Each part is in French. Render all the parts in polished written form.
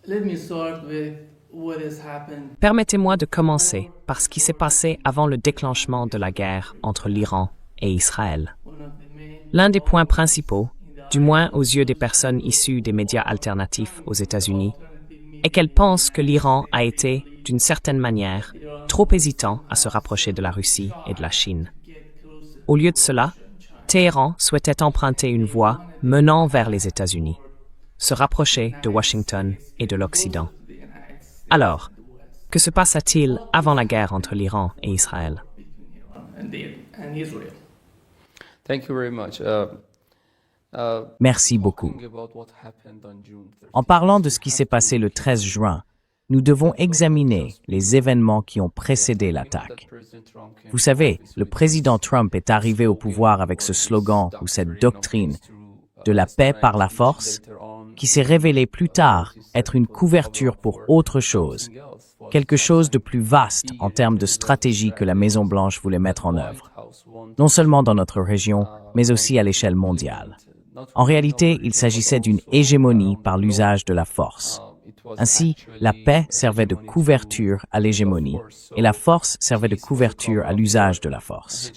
Let me start with what has happened. Permettez-moi de commencer par ce qui s'est passé avant le déclenchement de la guerre entre l'Iran et Israël. One of the main L'un des points principaux, du moins aux yeux des personnes issues des médias alternatifs aux États-Unis, est qu'elles pensent que l'Iran a été, d'une certaine manière, trop hésitant à se rapprocher de la Russie et de la Chine. Au lieu de cela, Téhéran souhaitait emprunter une voie menant vers les États-Unis, se rapprocher de Washington et de l'Occident. Alors, que se passa-t-il avant la guerre entre l'Iran et Israël? and Israel. Thank you very much. Merci beaucoup. En parlant de ce qui s'est passé le 13 juin, nous devons examiner les événements qui ont précédé l'attaque. Vous savez, le président Trump est arrivé au pouvoir avec ce slogan ou cette doctrine de la paix par la force, qui s'est révélé plus tard être une couverture pour autre chose, quelque chose de plus vaste en termes de stratégie que la Maison-Blanche voulait mettre en œuvre, non seulement dans notre région, mais aussi à l'échelle mondiale. En réalité, il s'agissait d'une hégémonie par l'usage de la force. Ainsi, la paix servait de couverture à l'hégémonie, et la force servait de couverture à l'usage de la force.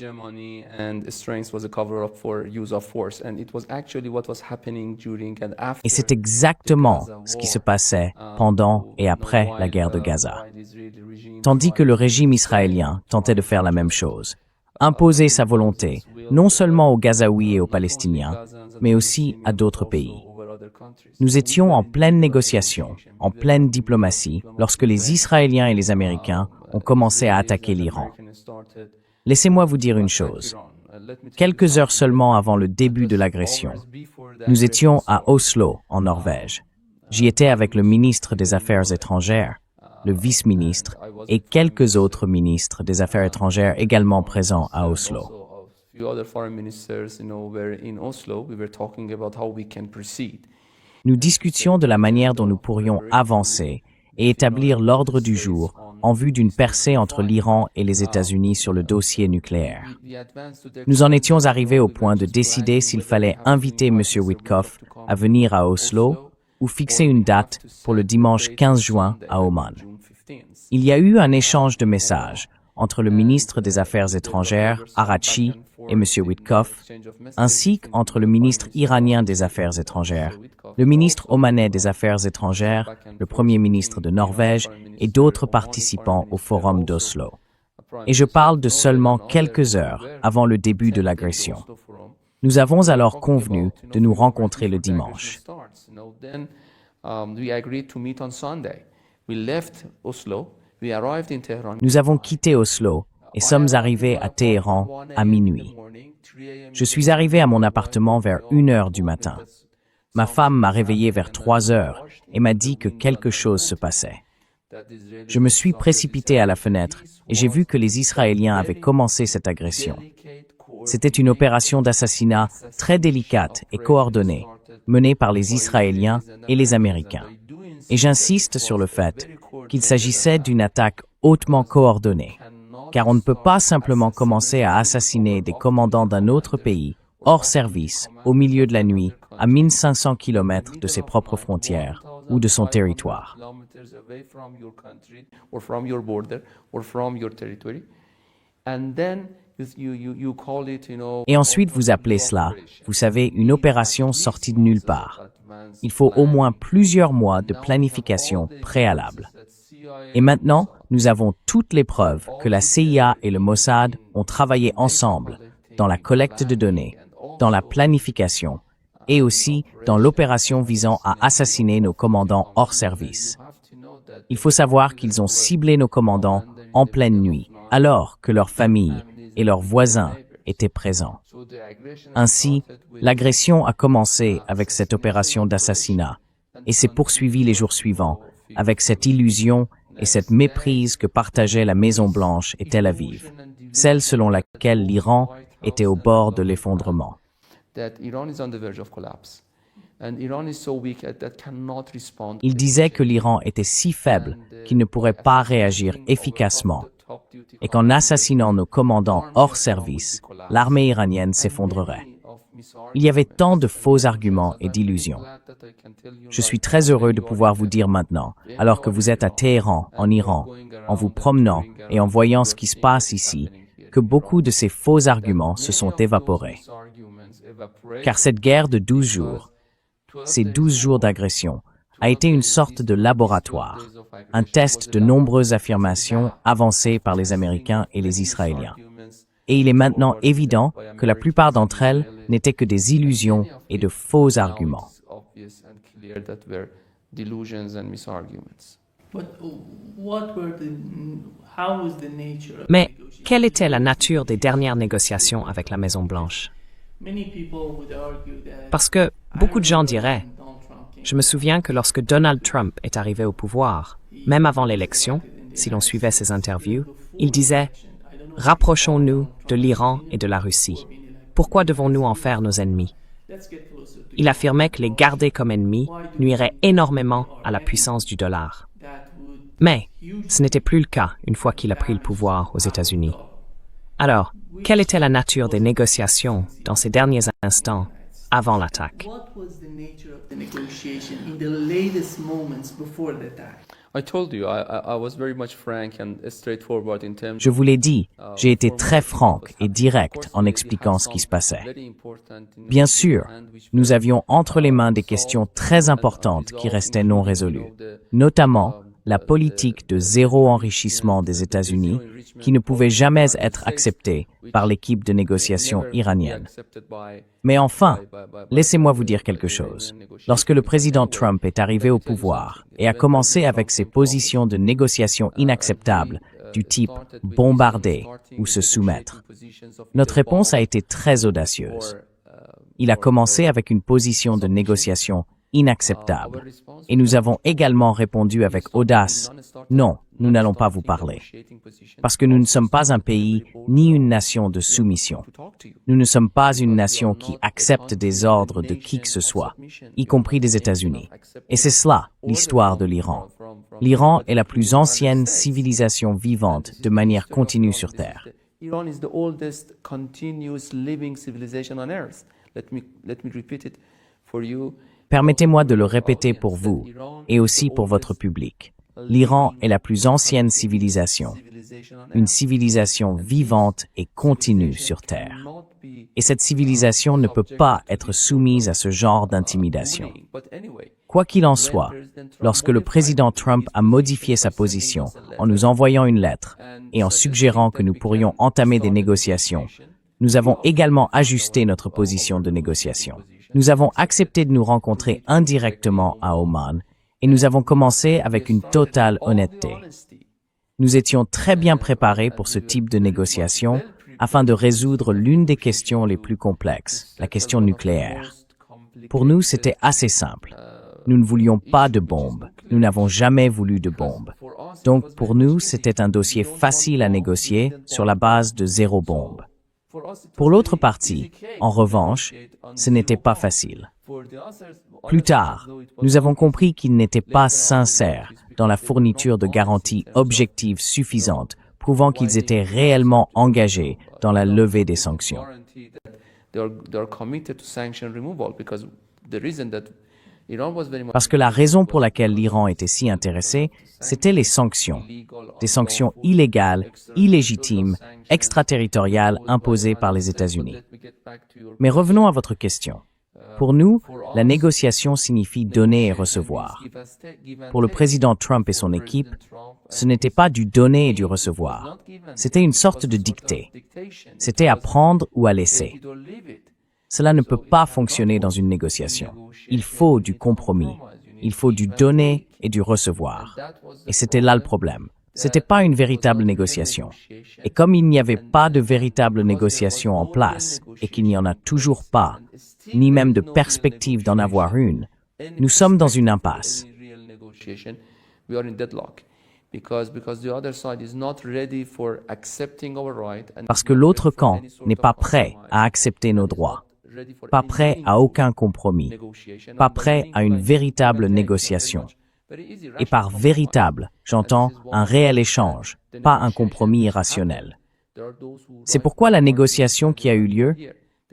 Et c'est exactement ce qui se passait pendant et après la guerre de Gaza. Tandis que le régime israélien tentait de faire la même chose, imposer sa volonté, non seulement aux Gazaouis et aux Palestiniens, mais aussi à d'autres pays. Nous étions en pleine négociation, en pleine diplomatie, lorsque les Israéliens et les Américains ont commencé à attaquer l'Iran. Laissez-moi vous dire une chose. Quelques heures seulement avant le début de l'agression, nous étions à Oslo, en Norvège. J'y étais avec le ministre des Affaires étrangères, le vice-ministre et quelques autres ministres des Affaires étrangères également présents à Oslo. Nous discutions de la manière dont nous pourrions avancer et établir l'ordre du jour en vue d'une percée entre l'Iran et les États-Unis sur le dossier nucléaire. Nous en étions arrivés au point de décider s'il fallait inviter M. Witkoff à venir à Oslo ou fixer une date pour le dimanche 15 juin à Oman. Il y a eu un échange de messages entre le ministre des Affaires étrangères, Araghchi, et M. Witkoff, ainsi qu'entre le ministre iranien des Affaires étrangères, le ministre omanais des Affaires étrangères, le Premier ministre de Norvège et d'autres participants au forum d'Oslo. Et je parle de seulement quelques heures avant le début de l'agression. Nous avons alors convenu de nous rencontrer le dimanche. Nous avons quitté Oslo et sommes arrivés à Téhéran à minuit. Je suis arrivé à mon appartement vers 1h du matin. Ma femme m'a réveillé vers 3h et m'a dit que quelque chose se passait. Je me suis précipité à la fenêtre et j'ai vu que les Israéliens avaient commencé cette agression. C'était une opération d'assassinat très délicate et coordonnée, menée par les Israéliens et les Américains. Et j'insiste sur le fait qu'il s'agissait d'une attaque hautement coordonnée, car on ne peut pas simplement commencer à assassiner des commandants d'un autre pays, hors service, au milieu de la nuit, à 1500 km de ses propres frontières ou de son territoire. Et ensuite vous appelez cela, vous savez, une opération sortie de nulle part. Il faut au moins plusieurs mois de planification préalable. Et maintenant, nous avons toutes les preuves que la CIA et le Mossad ont travaillé ensemble dans la collecte de données, dans la planification et aussi dans l'opération visant à assassiner nos commandants hors service. Il faut savoir qu'ils ont ciblé nos commandants en pleine nuit, alors que leurs familles et leurs voisins étaient présents. Ainsi, l'agression a commencé avec cette opération d'assassinat et s'est poursuivie les jours suivants avec cette illusion et cette méprise que partageaient la Maison-Blanche et Tel Aviv, celle selon laquelle l'Iran était au bord de l'effondrement. Il disait que l'Iran était si faible qu'il ne pourrait pas réagir efficacement et qu'en assassinant nos commandants hors service, l'armée iranienne s'effondrerait. Il y avait tant de faux arguments et d'illusions. Je suis très heureux de pouvoir vous dire maintenant, alors que vous êtes à Téhéran, en Iran, en vous promenant et en voyant ce qui se passe ici, que beaucoup de ces faux arguments se sont évaporés. Car cette guerre de 12 jours, ces 12 jours d'agression, a été une sorte de laboratoire, un test de nombreuses affirmations avancées par les Américains et les Israéliens. Et il est maintenant évident que la plupart d'entre elles n'étaient que des illusions et de faux arguments. Mais quelle était la nature des dernières négociations avec la Maison-Blanche? Parce que beaucoup de gens diraient, je me souviens que lorsque Donald Trump est arrivé au pouvoir, même avant l'élection, si l'on suivait ses interviews, il disait « Rapprochons-nous de l'Iran et de la Russie. Pourquoi devons-nous en faire nos ennemis ?» Il affirmait que les garder comme ennemis nuirait énormément à la puissance du dollar. Mais ce n'était plus le cas une fois qu'il a pris le pouvoir aux États-Unis. Alors, quelle était la nature des négociations dans ces derniers instants avant l'attaque? Je vous l'ai dit, j'ai été très franc et direct en expliquant ce qui se passait. Bien sûr, nous avions entre les mains des questions très importantes qui restaient non résolues, notamment la politique de zéro enrichissement des États-Unis qui ne pouvait jamais être acceptée par l'équipe de négociation iranienne. Mais enfin, laissez-moi vous dire quelque chose. Lorsque le président Trump est arrivé au pouvoir et a commencé avec ses positions de négociation inacceptables du type bombarder ou se soumettre, notre réponse a été très audacieuse. Il a commencé avec une position de négociation inacceptable. Et nous avons également répondu avec audace, non, nous n'allons pas vous parler. Parce que nous ne sommes pas un pays ni une nation de soumission. Nous ne sommes pas une nation qui accepte des ordres de qui que ce soit, y compris des États-Unis. Et c'est cela, l'histoire de l'Iran. L'Iran est la plus ancienne civilisation vivante de manière continue sur Terre. Iran is the oldest continuous living civilization on earth. Let me repeat it for you. Permettez-moi de le répéter pour vous et aussi pour votre public. L'Iran est la plus ancienne civilisation, une civilisation vivante et continue sur Terre. Et cette civilisation ne peut pas être soumise à ce genre d'intimidation. Quoi qu'il en soit, lorsque le président Trump a modifié sa position en nous envoyant une lettre et en suggérant que nous pourrions entamer des négociations, nous avons également ajusté notre position de négociation. Nous avons accepté de nous rencontrer indirectement à Oman et nous avons commencé avec une totale honnêteté. Nous étions très bien préparés pour ce type de négociation afin de résoudre l'une des questions les plus complexes, la question nucléaire. Pour nous, c'était assez simple. Nous ne voulions pas de bombes. Nous n'avons jamais voulu de bombes. Donc, pour nous, c'était un dossier facile à négocier sur la base de zéro bombe. Pour l'autre partie, en revanche, ce n'était pas facile. Plus tard, nous avons compris qu'ils n'étaient pas sincères dans la fourniture de garanties objectives suffisantes, prouvant qu'ils étaient réellement engagés dans la levée des sanctions. Parce que la raison pour laquelle l'Iran était si intéressé, c'était les sanctions. Des sanctions illégales, illégitimes, extraterritoriales imposées par les États-Unis. Mais revenons à votre question. Pour nous, la négociation signifie donner et recevoir. Pour le président Trump et son équipe, ce n'était pas du donner et du recevoir. C'était une sorte de dictée. C'était à prendre ou à laisser. Cela ne peut pas fonctionner dans une négociation. Il faut du compromis. Il faut du donner et du recevoir. Et c'était là le problème. C'était pas une véritable négociation. Et comme il n'y avait pas de véritable négociation en place, et qu'il n'y en a toujours pas, ni même de perspective d'en avoir une, nous sommes dans une impasse. Parce que l'autre camp n'est pas prêt à accepter nos droits, pas prêt à aucun compromis, pas prêt à une véritable négociation. Et par véritable, j'entends un réel échange, pas un compromis irrationnel. C'est pourquoi la négociation qui a eu lieu,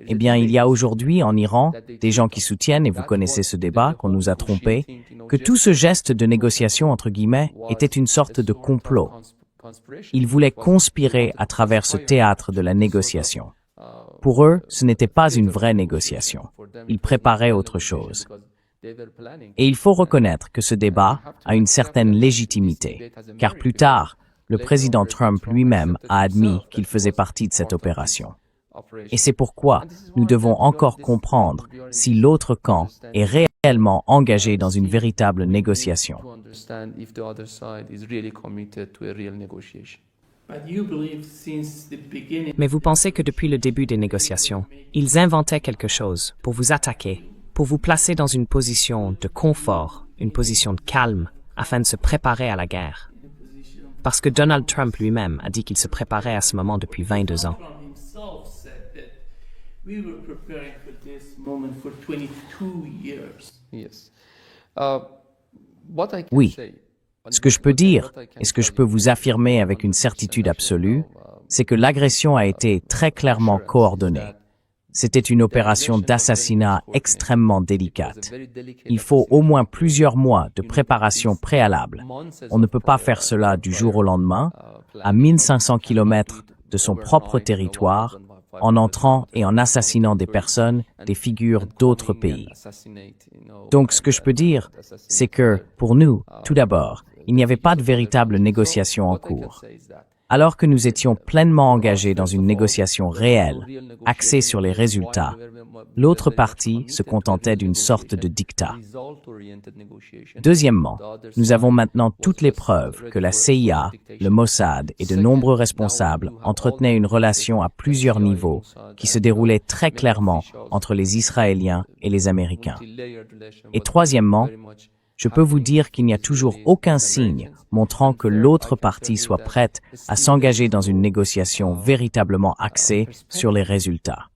Eh bien, il y a aujourd'hui en Iran des gens qui soutiennent, et vous connaissez ce débat, qu'on nous a trompés, que tout ce geste de négociation, entre guillemets, était une sorte de complot. Ils voulaient conspirer à travers ce théâtre de la négociation. Pour eux, ce n'était pas une vraie négociation. Ils préparaient autre chose. Et il faut reconnaître que ce débat a une certaine légitimité, car plus tard, le président Trump lui-même a admis qu'il faisait partie de cette opération. Et c'est pourquoi nous devons encore comprendre si l'autre camp est réellement engagé dans une véritable négociation. Mais vous pensez que depuis le début des négociations, ils inventaient quelque chose pour vous attaquer, pour vous placer dans une position de confort, une position de calme, afin de se préparer à la guerre. Parce que Donald Trump lui-même a dit qu'il se préparait à ce moment depuis 22 ans. Oui. Ce que je peux dire, et ce que je peux vous affirmer avec une certitude absolue, c'est que l'agression a été très clairement coordonnée. C'était une opération d'assassinat extrêmement délicate. Il faut au moins plusieurs mois de préparation préalable. On ne peut pas faire cela du jour au lendemain, à 1500 kilomètres de son propre territoire, en entrant et en assassinant des personnes, des figures d'autres pays. Donc ce que je peux dire, c'est que, pour nous, tout d'abord, il n'y avait pas de véritable négociation en cours. Alors que nous étions pleinement engagés dans une négociation réelle, axée sur les résultats, l'autre partie se contentait d'une sorte de dictat. Deuxièmement, nous avons maintenant toutes les preuves que la CIA, le Mossad et de nombreux responsables entretenaient une relation à plusieurs niveaux qui se déroulait très clairement entre les Israéliens et les Américains. Et troisièmement, je peux vous dire qu'il n'y a toujours aucun signe montrant que l'autre partie soit prête à s'engager dans une négociation véritablement axée sur les résultats.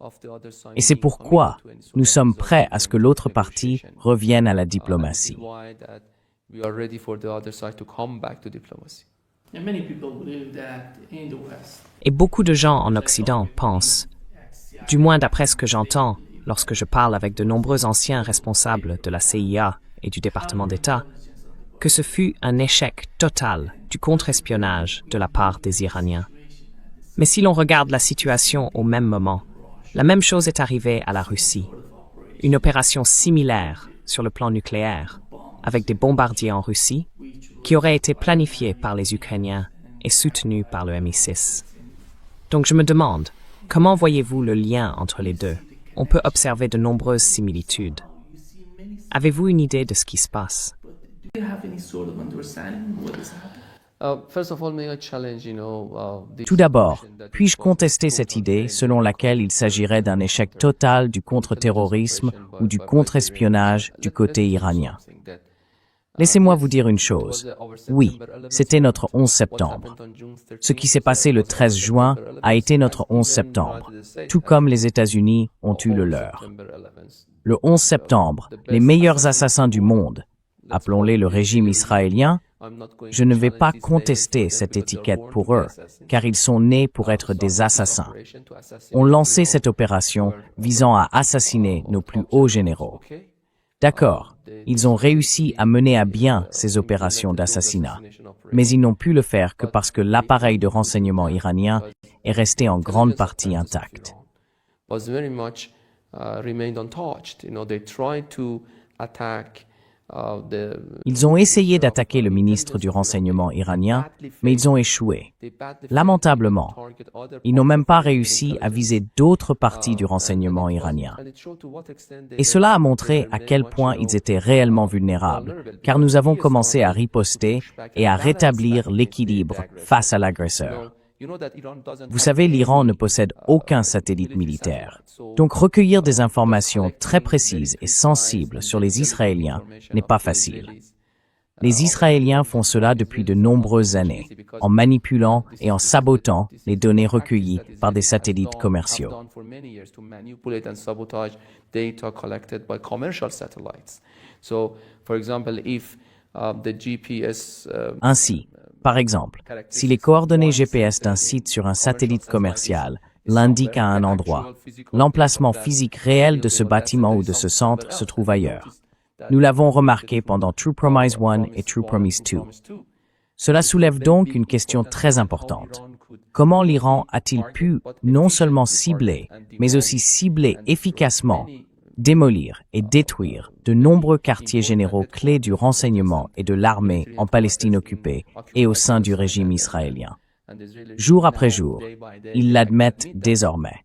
Et c'est pourquoi nous sommes prêts à ce que l'autre partie revienne à la diplomatie. Et beaucoup de gens en Occident pensent, du moins d'après ce que j'entends lorsque je parle avec de nombreux anciens responsables de la CIA et du département d'État, que ce fut un échec total du contre-espionnage de la part des Iraniens. Mais si l'on regarde la situation au même moment, la même chose est arrivée à la Russie. Une opération similaire sur le plan nucléaire, avec des bombardiers en Russie, qui aurait été planifiée par les Ukrainiens et soutenue par le MI6. Donc je me demande, comment voyez-vous le lien entre les deux? On peut observer de nombreuses similitudes. Avez-vous une idée de ce qui se passe? Tout d'abord, puis-je contester cette idée selon laquelle il s'agirait d'un échec total du contre-terrorisme ou du contre-espionnage du côté iranien? Laissez-moi vous dire une chose. Oui, c'était notre 11 septembre. Ce qui s'est passé le 13 juin a été notre 11 septembre, tout comme les États-Unis ont eu le leur. Le 11 septembre, les meilleurs assassins du monde, appelons-les le régime israélien, je ne vais pas contester cette étiquette pour eux, car ils sont nés pour être des assassins. On lançait cette opération visant à assassiner nos plus hauts généraux. D'accord, ils ont réussi à mener à bien ces opérations d'assassinat, mais ils n'ont pu le faire que parce que l'appareil de renseignement iranien est resté en grande partie intact. Ils ont essayé d'attaquer le ministre du renseignement iranien, mais ils ont échoué. Lamentablement, ils n'ont même pas réussi à viser d'autres parties du renseignement iranien. Et cela a montré à quel point ils étaient réellement vulnérables, car nous avons commencé à riposter et à rétablir l'équilibre face à l'agresseur. Vous savez, l'Iran ne possède aucun satellite militaire. Donc recueillir des informations très précises et sensibles sur les Israéliens n'est pas facile. Les Israéliens font cela depuis de nombreuses années, en manipulant et en sabotant les données recueillies par des satellites commerciaux. Ainsi, par exemple, si les coordonnées GPS d'un site sur un satellite commercial l'indique à un endroit. L'emplacement physique réel de ce bâtiment ou de ce centre se trouve ailleurs. Nous l'avons remarqué pendant True Promise 1 et True Promise 2. Cela soulève donc une question très importante. Comment l'Iran a-t-il pu non seulement cibler, mais aussi cibler efficacement, démolir et détruire de nombreux quartiers généraux clés du renseignement et de l'armée en Palestine occupée et au sein du régime israélien? Jour après jour, ils l'admettent désormais.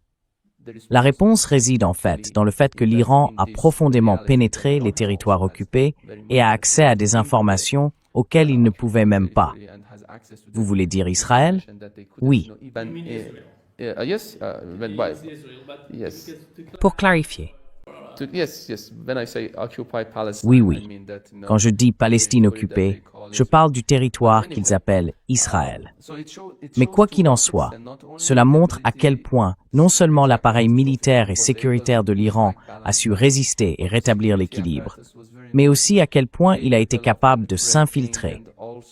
La réponse réside en fait dans le fait que l'Iran a profondément pénétré les territoires occupés et a accès à des informations auxquelles il ne pouvait même pas. Vous voulez dire Israël? Oui. Pour clarifier, Oui, oui. Quand je dis Palestine occupée, je parle du territoire qu'ils appellent Israël. Mais quoi qu'il en soit, cela montre à quel point non seulement l'appareil militaire et sécuritaire de l'Iran a su résister et rétablir l'équilibre, mais aussi à quel point il a été capable de s'infiltrer,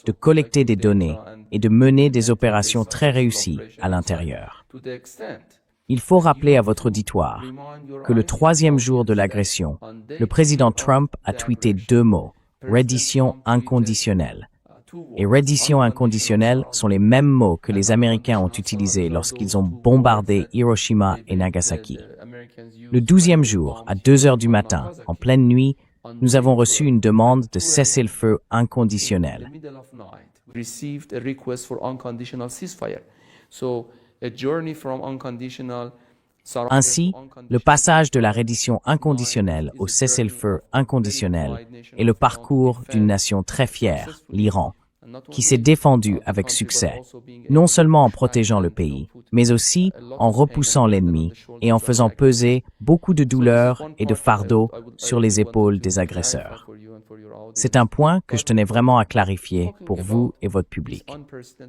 de collecter des données et de mener des opérations très réussies à l'intérieur. Il faut rappeler à votre auditoire que le 3e jour de l'agression, le président Trump a tweeté 2 mots, reddition inconditionnelle. Et reddition inconditionnelle sont les mêmes mots que les Américains ont utilisés lorsqu'ils ont bombardé Hiroshima et Nagasaki. Le 12e jour, à 2 heures du matin, en pleine nuit, nous avons reçu une demande de cessez-le-feu inconditionnel. Ainsi, le passage de la reddition inconditionnelle au cessez-le-feu inconditionnel est le parcours d'une nation très fière, l'Iran, qui s'est défendue avec succès, non seulement en protégeant le pays, mais aussi en repoussant l'ennemi et en faisant peser beaucoup de douleur et de fardeau sur les épaules des agresseurs. C'est un point que je tenais vraiment à clarifier pour vous et votre public.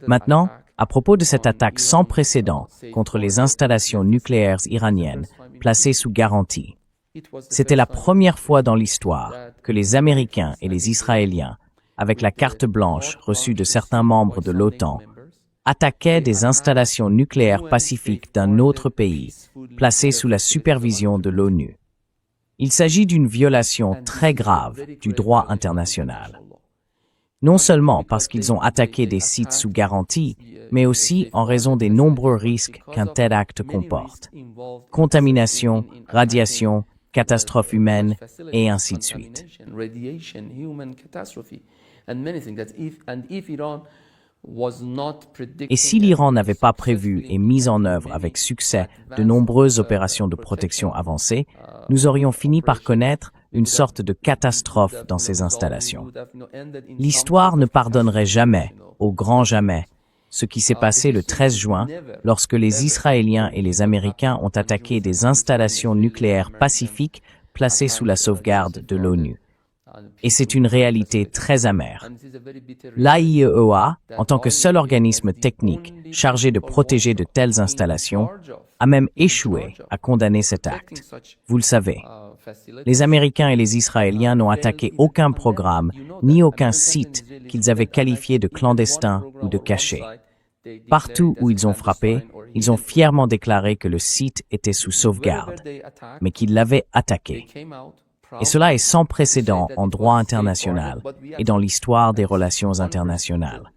Maintenant, à propos de cette attaque sans précédent contre les installations nucléaires iraniennes placées sous garantie, c'était la première fois dans l'histoire que les Américains et les Israéliens, avec la carte blanche reçue de certains membres de l'OTAN, attaquaient des installations nucléaires pacifiques d'un autre pays, placées sous la supervision de l'ONU. Il s'agit d'une violation très grave du droit international. Non seulement parce qu'ils ont attaqué des sites sous garantie, mais aussi en raison des nombreux risques qu'un tel acte comporte. Contamination, radiation, catastrophes humaines, et ainsi de suite. Et si l'Iran n'avait pas prévu et mis en œuvre avec succès de nombreuses opérations de protection avancées, nous aurions fini par connaître une sorte de catastrophe dans ces installations. L'histoire ne pardonnerait jamais, au grand jamais, ce qui s'est passé le 13 juin lorsque les Israéliens et les Américains ont attaqué des installations nucléaires pacifiques placées sous la sauvegarde de l'ONU. Et c'est une réalité très amère. L'AIEA, en tant que seul organisme technique chargé de protéger de telles installations, a même échoué à condamner cet acte. Vous le savez, les Américains et les Israéliens n'ont attaqué aucun programme ni aucun site qu'ils avaient qualifié de clandestin ou de caché. Partout où ils ont frappé, ils ont fièrement déclaré que le site était sous sauvegarde, mais qu'ils l'avaient attaqué. Et cela est sans précédent en droit international et dans l'histoire des relations internationales.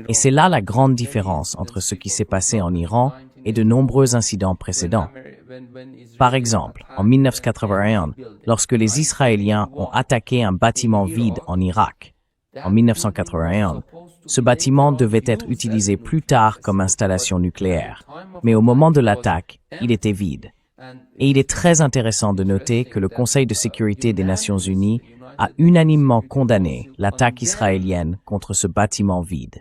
Et c'est là la grande différence entre ce qui s'est passé en Iran et de nombreux incidents précédents. Par exemple, en 1981, lorsque les Israéliens ont attaqué un bâtiment vide en Irak, en 1981, ce bâtiment devait être utilisé plus tard comme installation nucléaire, mais au moment de l'attaque, il était vide. Et il est très intéressant de noter que le Conseil de sécurité des Nations Unies a unanimement condamné l'attaque israélienne contre ce bâtiment vide.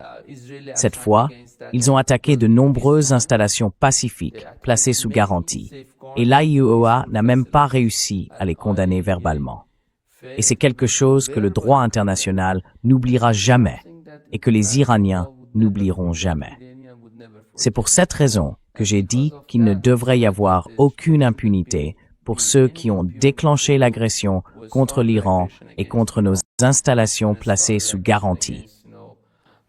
Cette fois, ils ont attaqué de nombreuses installations pacifiques placées sous garantie, et l'AIEA n'a même pas réussi à les condamner verbalement. Et c'est quelque chose que le droit international n'oubliera jamais, et que les Iraniens n'oublieront jamais. C'est pour cette raison que j'ai dit qu'il ne devrait y avoir aucune impunité pour ceux qui ont déclenché l'agression contre l'Iran et contre nos installations placées sous garantie.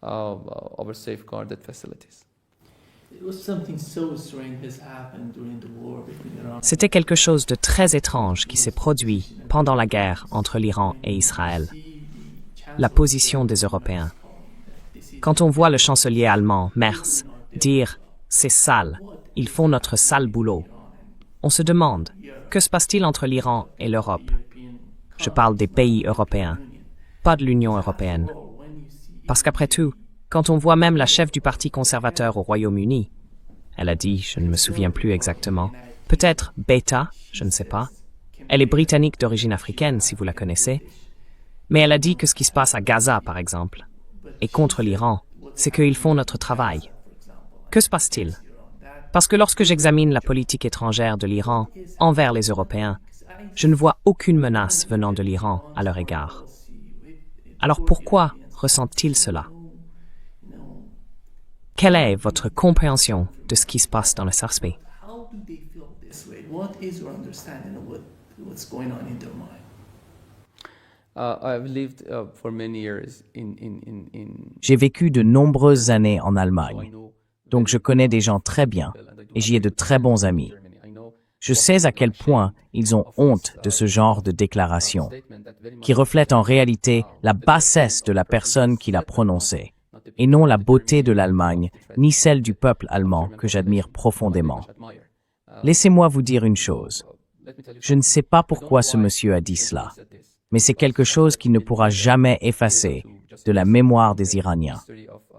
our safeguarded facilities. It was something so strange has happened during the war between Iran. C'était quelque chose de très étrange qui s'est produit pendant la guerre entre l'Iran et Israël. La position des Européens. Quand on voit le chancelier allemand, Merz, dire « c'est sale, ils font notre sale boulot », on se demande « que se passe-t-il entre l'Iran et l'Europe ?» Je parle des pays européens, pas de l'Union européenne. Parce qu'après tout, quand on voit même la chef du Parti conservateur au Royaume-Uni, elle a dit, je ne me souviens plus exactement, peut-être Beta, je ne sais pas. Elle est britannique d'origine africaine, si vous la connaissez. Mais elle a dit que ce qui se passe à Gaza, par exemple, et contre l'Iran, c'est qu'ils font notre travail. Que se passe-t-il? Parce que lorsque j'examine la politique étrangère de l'Iran envers les Européens, je ne vois aucune menace venant de l'Iran à leur égard. Alors pourquoi ressentent-ils cela? Quelle est votre compréhension de ce qui se passe dans le SARSP? How do they feel this way? What is your understanding of what's going on in their mind? I've lived for many years in J'ai vécu de nombreuses années en Allemagne, donc je connais des gens très bien et j'y ai de très bons amis. Je sais à quel point ils ont honte de ce genre de déclaration, qui reflète en réalité la bassesse de la personne qui l'a prononcée, et non la beauté de l'Allemagne, ni celle du peuple allemand que j'admire profondément. Laissez-moi vous dire une chose. Je ne sais pas pourquoi ce monsieur a dit cela, mais c'est quelque chose qui ne pourra jamais effacer de la mémoire des Iraniens,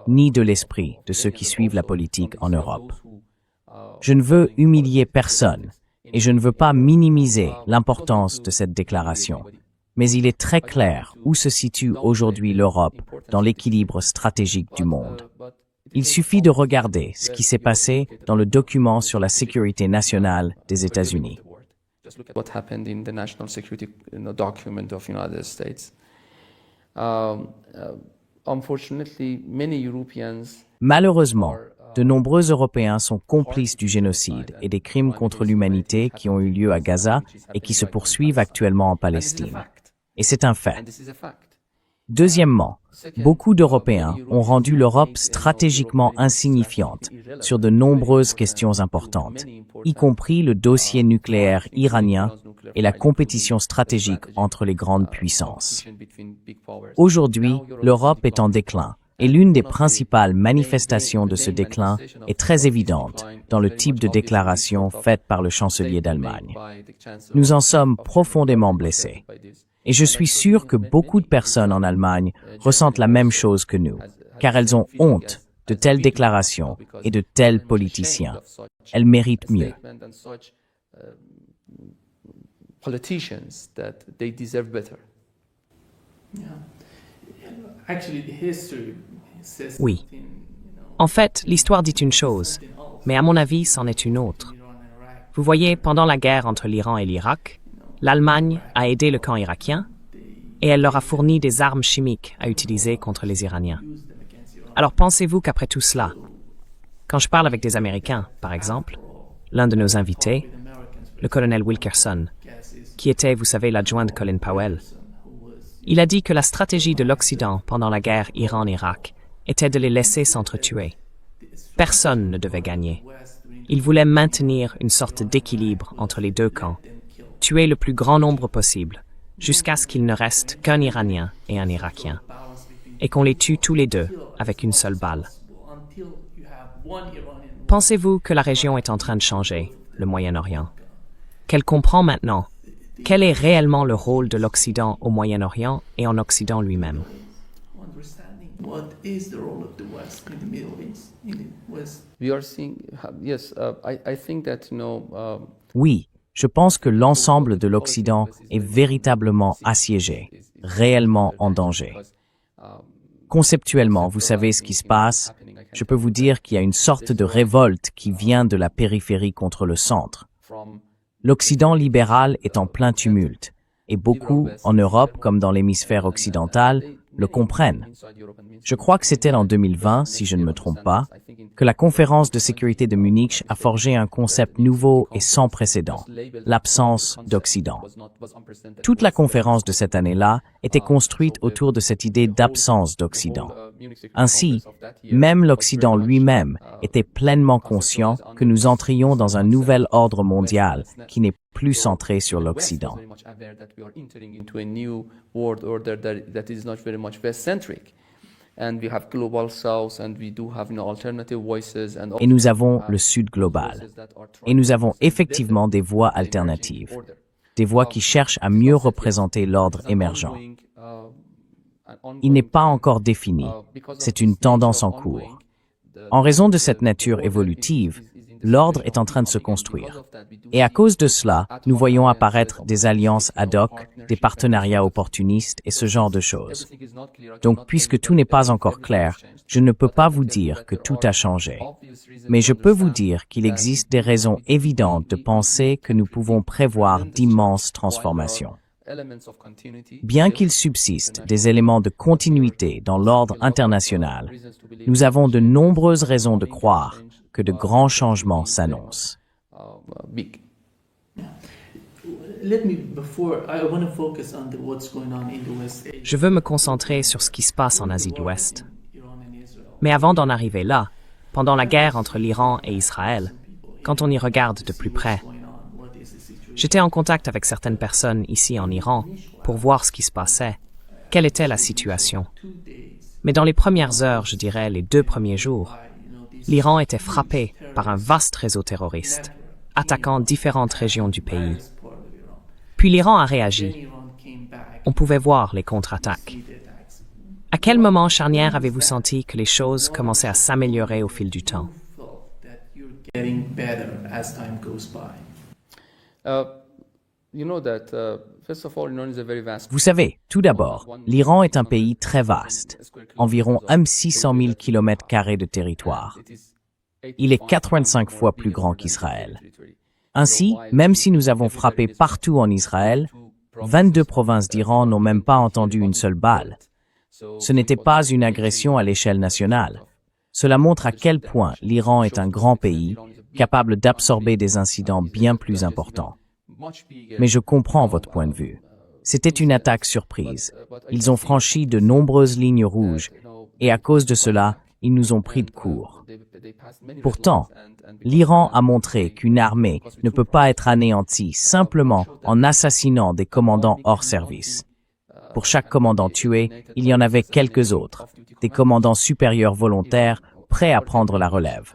ni de l'esprit de ceux qui suivent la politique en Europe. Je ne veux humilier personne, et je ne veux pas minimiser l'importance de cette déclaration. Mais il est très clair où se situe aujourd'hui l'Europe dans l'équilibre stratégique du monde. Il suffit de regarder ce qui s'est passé dans le document sur la sécurité nationale des États-Unis. Just look at what happened in the national security document of United States. Unfortunately, many Europeans Malheureusement, de nombreux Européens sont complices du génocide et des crimes contre l'humanité qui ont eu lieu à Gaza et qui se poursuivent actuellement en Palestine. Et c'est un fait. Deuxièmement, beaucoup d'Européens ont rendu l'Europe stratégiquement insignifiante sur de nombreuses questions importantes, y compris le dossier nucléaire iranien et la compétition stratégique entre les grandes puissances. Aujourd'hui, l'Europe est en déclin, et l'une des principales manifestations de ce déclin est très évidente dans le type de déclaration faite par le chancelier d'Allemagne. Nous en sommes profondément blessés. Et je suis sûr que beaucoup de personnes en Allemagne ressentent la même chose que nous, car elles ont honte de telles déclarations et de tels politiciens. Elles méritent mieux. Politicians that they deserve better. Yeah. Actually, the history says Oui. something, En fait, l'histoire dit une chose, mais à mon avis, c'en est une autre. Iran and Iraq. Vous voyez, pendant la guerre entre l'Iran et l'Irak, l'Allemagne a aidé le camp irakien et elle leur a fourni des armes chimiques à utiliser contre les Iraniens. Alors pensez-vous qu'après tout cela, quand je parle avec des Américains, par exemple, l'un de nos invités, le colonel Wilkerson, qui était, vous savez, l'adjoint de Colin Powell, il a dit que la stratégie de l'Occident pendant la guerre Iran-Irak était de les laisser s'entretuer. Personne ne devait gagner. Il voulait maintenir une sorte d'équilibre entre les deux camps, tuer le plus grand nombre possible, jusqu'à ce qu'il ne reste qu'un Iranien et un Irakien, et qu'on les tue tous les deux avec une seule balle. Until you have one Iranian. Pensez-vous que la région est en train de changer, le Moyen-Orient? Qu'elle comprend maintenant quel est réellement le rôle de l'Occident au Moyen-Orient et en Occident lui-même? Understanding what is the role of the West in the Middle East, in the West. We are seeing, yes, I think that, Oui, je pense que l'ensemble de l'Occident est véritablement assiégé, réellement en danger. Conceptuellement, vous savez ce qui se passe. Je peux vous dire qu'il y a une sorte de révolte qui vient de la périphérie contre le centre. L'Occident libéral est en plein tumulte, et beaucoup, en Europe comme dans l'hémisphère occidental, le comprennent. Je crois que c'était en 2020, si je ne me trompe pas, que la conférence de sécurité de Munich a forgé un concept nouveau et sans précédent, l'absence d'Occident. Toute la conférence de cette année-là était construite autour de cette idée d'absence d'Occident. Ainsi, même l'Occident lui-même était pleinement conscient que nous entrions dans un nouvel ordre mondial qui n'est plus centré sur l'Occident. Et nous avons le Sud global. Et nous avons effectivement des voies alternatives, des voies qui cherchent à mieux représenter l'ordre émergent. Il n'est pas encore défini, c'est une tendance en cours. En raison de cette nature évolutive, l'ordre est en train de se construire. Et à cause de cela, nous voyons apparaître des alliances ad hoc, des partenariats opportunistes et ce genre de choses. Donc, puisque tout n'est pas encore clair, je ne peux pas vous dire que tout a changé. Mais je peux vous dire qu'il existe des raisons évidentes de penser que nous pouvons prévoir d'immenses transformations. Bien qu'il subsiste des éléments de continuité dans l'ordre international, nous avons de nombreuses raisons de croire que de grands changements s'annoncent. Je veux me concentrer sur ce qui se passe en Asie de l'Ouest. Mais avant d'en arriver là, pendant la guerre entre l'Iran et Israël, quand on y regarde de plus près, j'étais en contact avec certaines personnes ici en Iran pour voir ce qui se passait, quelle était la situation. Mais dans les premières heures, je dirais les 2 premiers jours, l'Iran était frappé par un vaste réseau terroriste, attaquant différentes régions du pays. Puis l'Iran a réagi. On pouvait voir les contre-attaques. À quel moment charnière avez-vous senti que les choses commençaient à s'améliorer au fil du temps? Vous savez, tout d'abord, l'Iran est un pays très vaste, environ 600 000 km² de territoire. Il est 85 fois plus grand qu'Israël. Ainsi, même si nous avons frappé partout en Israël, 22 provinces d'Iran n'ont même pas entendu une seule balle. Ce n'était pas une agression à l'échelle nationale. Cela montre à quel point l'Iran est un grand pays, capable d'absorber des incidents bien plus importants. Mais je comprends votre point de vue. C'était une attaque surprise. Ils ont franchi de nombreuses lignes rouges, et à cause de cela, ils nous ont pris de court. Pourtant, l'Iran a montré qu'une armée ne peut pas être anéantie simplement en assassinant des commandants hors service. Pour chaque commandant tué, il y en avait quelques autres, des commandants supérieurs volontaires prêts à prendre la relève.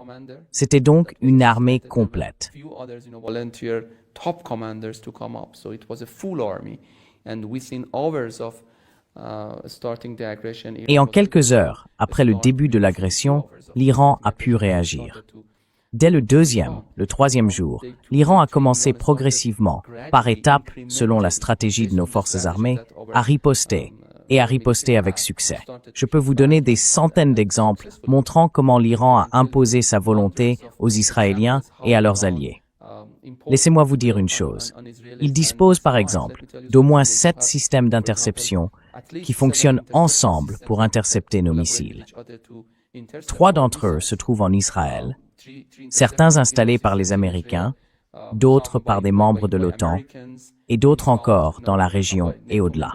C'était donc une armée complète. Et en quelques heures, après le début de l'agression, l'Iran a pu réagir. Dès le 2e, le 3e jour, l'Iran a commencé progressivement, par étapes, selon la stratégie de nos forces armées, à riposter, et à riposter avec succès. Je peux vous donner des centaines d'exemples montrant comment l'Iran a imposé sa volonté aux Israéliens et à leurs alliés. Laissez-moi vous dire une chose. Ils disposent par exemple d'au moins 7 systèmes d'interception qui fonctionnent ensemble pour intercepter nos missiles. 3 d'entre eux se trouvent en Israël, certains installés par les Américains, d'autres par des membres de l'OTAN, et d'autres encore dans la région et au-delà.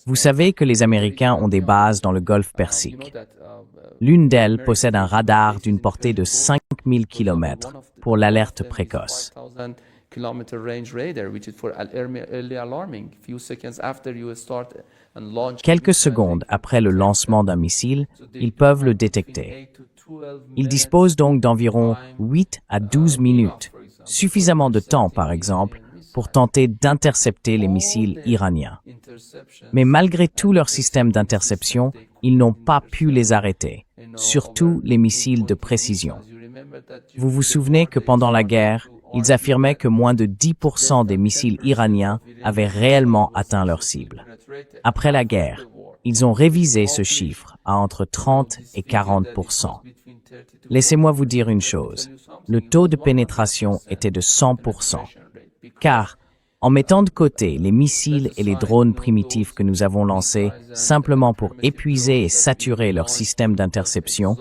Vous savez que les Américains ont des bases dans le Golfe Persique. L'une d'elles possède un radar d'une portée de 5000 km pour l'alerte précoce. Quelques secondes après le lancement d'un missile, ils peuvent le détecter. Ils disposent donc d'environ 8 à 12 minutes, suffisamment de temps par exemple, pour tenter d'intercepter les missiles iraniens. Mais malgré tout leur système d'interception, ils n'ont pas pu les arrêter, surtout les missiles de précision. Vous vous souvenez que pendant la guerre, ils affirmaient que moins de 10% des missiles iraniens avaient réellement atteint leur cible. Après la guerre, ils ont révisé ce chiffre à entre 30 et 40%. Laissez-moi vous dire une chose, le taux de pénétration était de 100%. Car, En mettant de côté les missiles et les drones primitifs que nous avons lancés simplement pour épuiser et saturer leur système d'interception,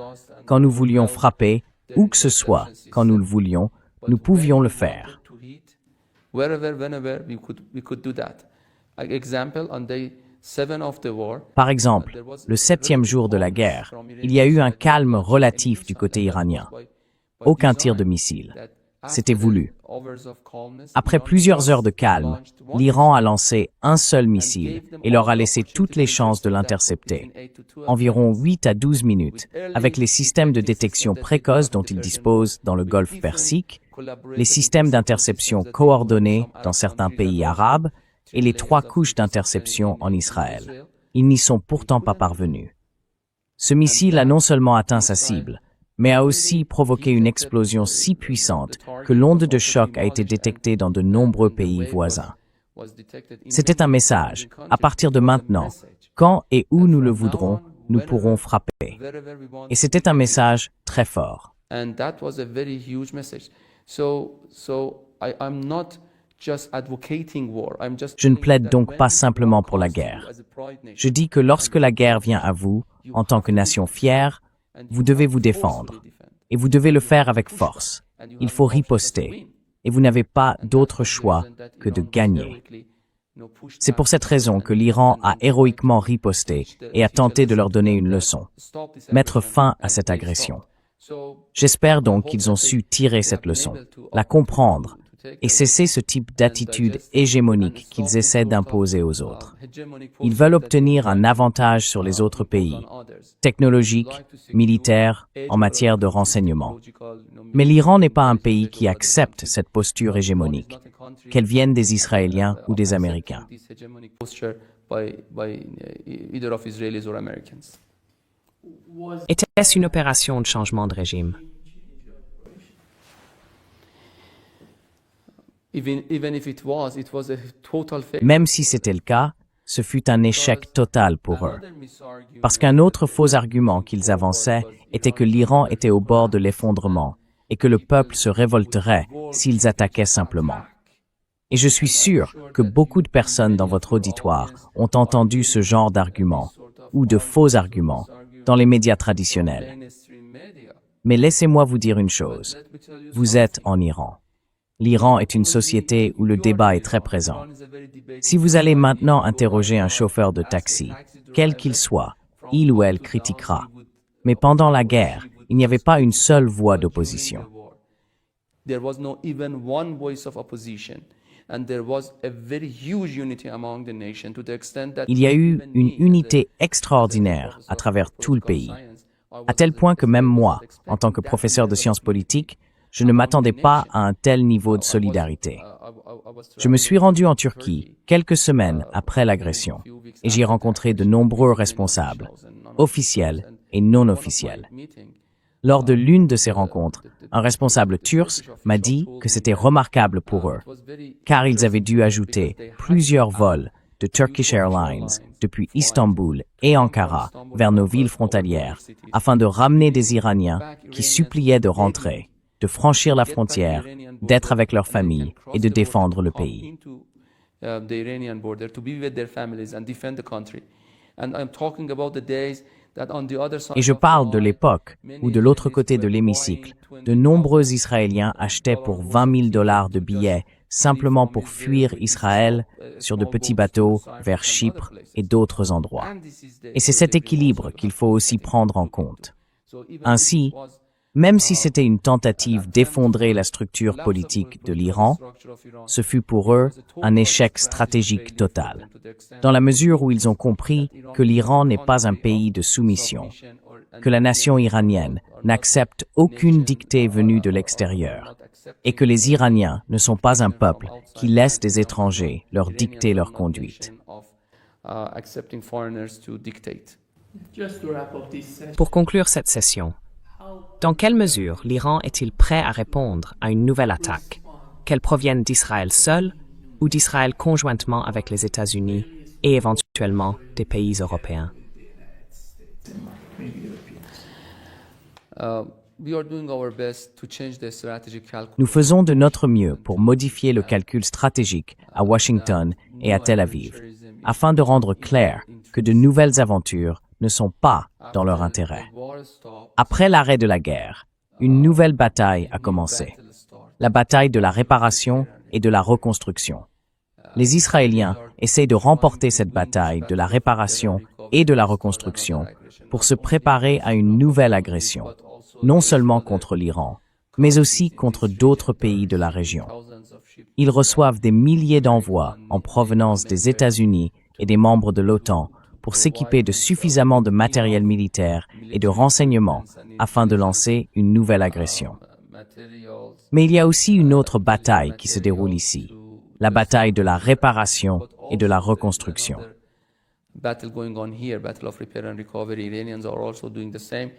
quand nous voulions frapper, où que ce soit, quand nous le voulions, nous pouvions le faire. Par exemple, le 7e jour de la guerre, il y a eu un calme relatif du côté iranien. Aucun tir de missile. C'était voulu. Après plusieurs heures de calme, l'Iran a lancé un seul missile et leur a laissé toutes les chances de l'intercepter. Environ 8 à 12 minutes, avec les systèmes de détection précoce dont ils disposent dans le Golfe Persique, les systèmes d'interception coordonnés dans certains pays arabes et les 3 couches d'interception en Israël. Ils n'y sont pourtant pas parvenus. Ce missile a non seulement atteint sa cible, mais a aussi provoqué une explosion si puissante que l'onde de choc a été détectée dans de nombreux pays voisins. C'était un message. À partir de maintenant, quand et où nous le voudrons, nous pourrons frapper. Et c'était un message très fort. Je ne plaide donc pas simplement pour la guerre. Je dis que lorsque la guerre vient à vous, en tant que nation fière, vous devez vous défendre. Et vous devez le faire avec force. Il faut riposter. Et vous n'avez pas d'autre choix que de gagner. C'est pour cette raison que l'Iran a héroïquement riposté et a tenté de leur donner une leçon. Mettre fin à cette agression. J'espère donc qu'ils ont su tirer cette leçon, la comprendre, et cesser ce type d'attitude hégémonique qu'ils essaient d'imposer aux autres. Ils veulent obtenir un avantage sur les autres pays, technologique, militaire, en matière de renseignement. Mais l'Iran n'est pas un pays qui accepte cette posture hégémonique, qu'elle vienne des Israéliens ou des Américains. Était-ce une opération de changement de régime? Même si c'était le cas, ce fut un échec total pour eux. Parce qu'un autre faux argument qu'ils avançaient était que l'Iran était au bord de l'effondrement et que le peuple se révolterait s'ils attaquaient simplement. Et je suis sûr que beaucoup de personnes dans votre auditoire ont entendu ce genre d'arguments, ou de faux arguments, dans les médias traditionnels. Mais laissez-moi vous dire une chose. Vous êtes en Iran. L'Iran est une société où le débat est très présent. Si vous allez maintenant interroger un chauffeur de taxi, quel qu'il soit, il ou elle critiquera. Mais pendant la guerre, il n'y avait pas une seule voix d'opposition. Il y a eu une unité extraordinaire à travers tout le pays, à tel point que même moi, en tant que professeur de sciences politiques, je ne m'attendais pas à un tel niveau de solidarité. Je me suis rendu en Turquie quelques semaines après l'agression et j'y ai rencontré de nombreux responsables, officiels et non officiels. Lors de l'une de ces rencontres, un responsable turc m'a dit que c'était remarquable pour eux, car ils avaient dû ajouter plusieurs vols de Turkish Airlines depuis Istanbul et Ankara vers nos villes frontalières afin de ramener des Iraniens qui suppliaient de rentrer, de franchir la frontière, d'être avec leur famille et de défendre le pays. Et je parle de l'époque où, de l'autre côté de l'hémicycle, de nombreux Israéliens achetaient pour $20,000 de billets simplement pour fuir Israël sur de petits bateaux vers Chypre et d'autres endroits. Et c'est cet équilibre qu'il faut aussi prendre en compte. Ainsi, même si c'était une tentative d'effondrer la structure politique de l'Iran, ce fut pour eux un échec stratégique total, dans la mesure où ils ont compris que l'Iran n'est pas un pays de soumission, que la nation iranienne n'accepte aucune dictée venue de l'extérieur, et que les Iraniens ne sont pas un peuple qui laisse des étrangers leur dicter leur conduite. Pour conclure cette session, dans quelle mesure l'Iran est-il prêt à répondre à une nouvelle attaque, qu'elle provienne d'Israël seul ou d'Israël conjointement avec les États-Unis et éventuellement des pays européens? we are doing our best to change the strategic calculus. Nous faisons de notre mieux pour modifier le calcul stratégique à Washington et à Tel Aviv, afin de rendre clair que de nouvelles aventures ne sont pas dans leur intérêt. Après l'arrêt de la guerre, une nouvelle bataille a commencé, la bataille de la réparation et de la reconstruction. Les Israéliens essaient de remporter cette bataille de la réparation et de la reconstruction pour se préparer à une nouvelle agression, non seulement contre l'Iran, mais aussi contre d'autres pays de la région. Ils reçoivent des milliers d'envois en provenance des États-Unis et des membres de l'OTAN pour s'équiper de suffisamment de matériel militaire et de renseignements afin de lancer une nouvelle agression. Mais il y a aussi une autre bataille qui se déroule ici, la bataille de la réparation et de la reconstruction. Battle going on here, battle of repair and recovery. Iranians are also doing the same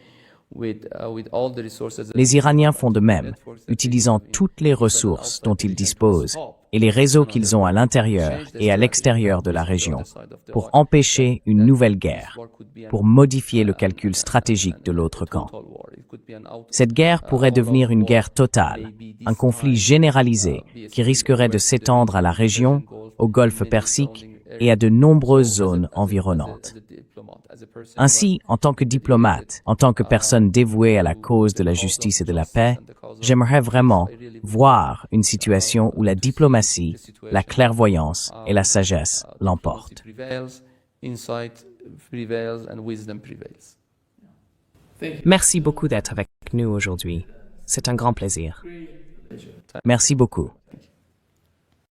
with all the resources. Les Iraniens font de même, utilisant toutes les ressources dont ils disposent et les réseaux qu'ils ont à l'intérieur et à l'extérieur de la région pour empêcher une nouvelle guerre, pour modifier le calcul stratégique de l'autre camp. Cette guerre pourrait devenir une guerre totale, un conflit généralisé qui risquerait de s'étendre à la région, au Golfe Persique et à de nombreuses zones environnantes. Ainsi, en tant que diplomate, en tant que personne dévouée à la cause de la justice et de la paix, j'aimerais vraiment voir une situation où la diplomatie, la clairvoyance et la sagesse l'emportent. Merci beaucoup d'être avec nous aujourd'hui. C'est un grand plaisir. Merci beaucoup.